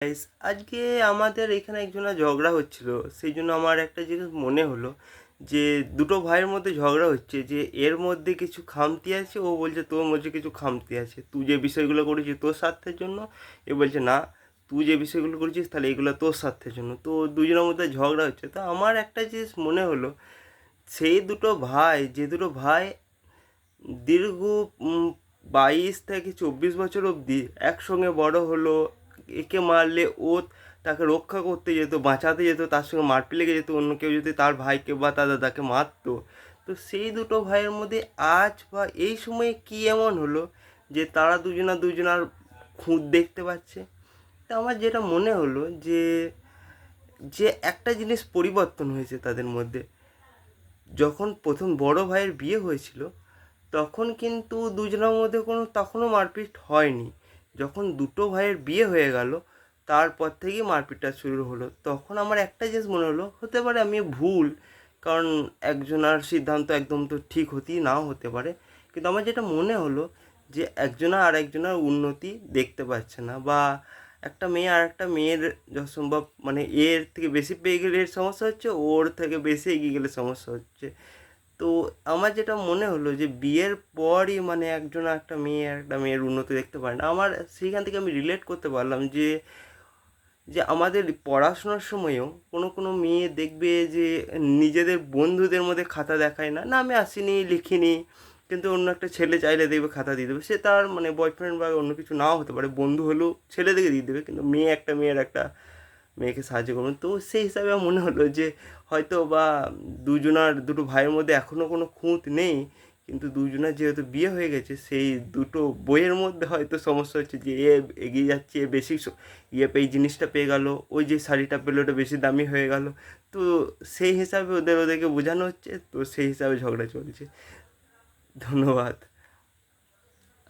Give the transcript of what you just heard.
Guys, আজকে আমাদের এখানে একজনের ঝগড়া হচ্ছিল। সেই জন্য আমার একটা জিনিস মনে হলো যে দুটো ভাইয়ের মধ্যে ঝগড়া হচ্ছে, যে এর মধ্যে কিছু খামতি আছে, ও বলছে তোর মধ্যে কিছু খামতি আছে, তুই যে বিষয়গুলো করেছিস তোর স্বার্থের জন্য। এ বলছে না, তুই যে বিষয়গুলো করেছিস তাহলে এগুলো তোর স্বার্থের জন্য। তো দুজনের মধ্যে ঝগড়া হচ্ছে। তো আমার একটা জিনিস মনে হলো, সেই দুটো ভাই, যে দুটো ভাই দীর্ঘ 22 থেকে 24 বছর অবধি একসঙ্গে বড় হলো, একে মারলে ও তাকে রক্ষা করতে যেত, বাঁচাতে যেত, তার সঙ্গে মারপিট লেগে যেত, অন্য কেউ যদি তার ভাইকে বা তার দাদাকে মারতো। তো সেই দুটো ভাইয়ের মধ্যে আজ বা এই সময়ে কী এমন হলো যে তারা দুজনার খুঁত দেখতে পাচ্ছে। তো আমার যেটা মনে হলো যে যে একটা জিনিস পরিবর্তন হয়েছে তাদের মধ্যে। যখন প্রথম বড় ভাইয়ের বিয়ে হয়েছিল তখন কিন্তু দুজনের মধ্যে কোনো তখনও মারপিট হয়নি। যখন দুটো ভাইয়ের বিয়ে হয়ে গেল তারপর থেকেই মারপিটটা শুরু হলো। তখন আমার একটা জিনিস মনে হলো, হতে পারে আমি ভুল, কারণ একজনার সিদ্ধান্ত একদম তো ঠিক হতেই নাও হতে পারে, কিন্তু আমার যেটা মনে হলো যে একজনা আর একজনের উন্নতি দেখতে পাচ্ছে না, বা একটা মেয়ে আর একটা মেয়ের যথাসম্ভব মানে এর থেকে বেশি পেয়ে গেলে এর সমস্যা হচ্ছে, ওর থেকে বেশি এগিয়ে গেলে সমস্যা হচ্ছে। তো আমার যেটা মনে হলো যে বিয়ের পরই মানে একজন একটা মেয়ে আর একটা মেয়ের উন্নতি দেখতে পারে না। আমার সেইখান থেকে আমি রিলেট করতে পারলাম যে যে আমাদের পড়াশোনার সময়ও কোনো কোনো মেয়ে দেখবে যে নিজেদের বন্ধুদের মধ্যে খাতা দেখায় না, না আমি আসিনি লিখিনি, কিন্তু অন্য একটা ছেলে চাইলে দেখবে খাতা দিয়ে দেবে। সে তার মানে বয়ফ্রেন্ড বা অন্য কিছু নাও হতে পারে, বন্ধু হলেও ছেলেদেরকে দিয়ে দেবে, কিন্তু মেয়ের একটা মেয়েকে সাহায্য করবেন। তো সেই হিসাবে আমার মনে হলো যে হয়তো বা দুটো ভাইয়ের মধ্যে এখনও কোনো খুঁত নেই, কিন্তু দুজনের যেহেতু বিয়ে হয়ে গেছে সেই দুটো বইয়ের মধ্যে হয়তো সমস্যা হচ্ছে, যে এ এগিয়ে যাচ্ছে, এ বেশি এই জিনিসটা পেয়ে গেল, ওই যে শাড়িটা পেলো ওটা বেশি দামি হয়ে গেল। তো সেই হিসাবে ওদেরকে বোঝানো হচ্ছে, তো সেই হিসাবে ঝগড়া চলছে। ধন্যবাদ।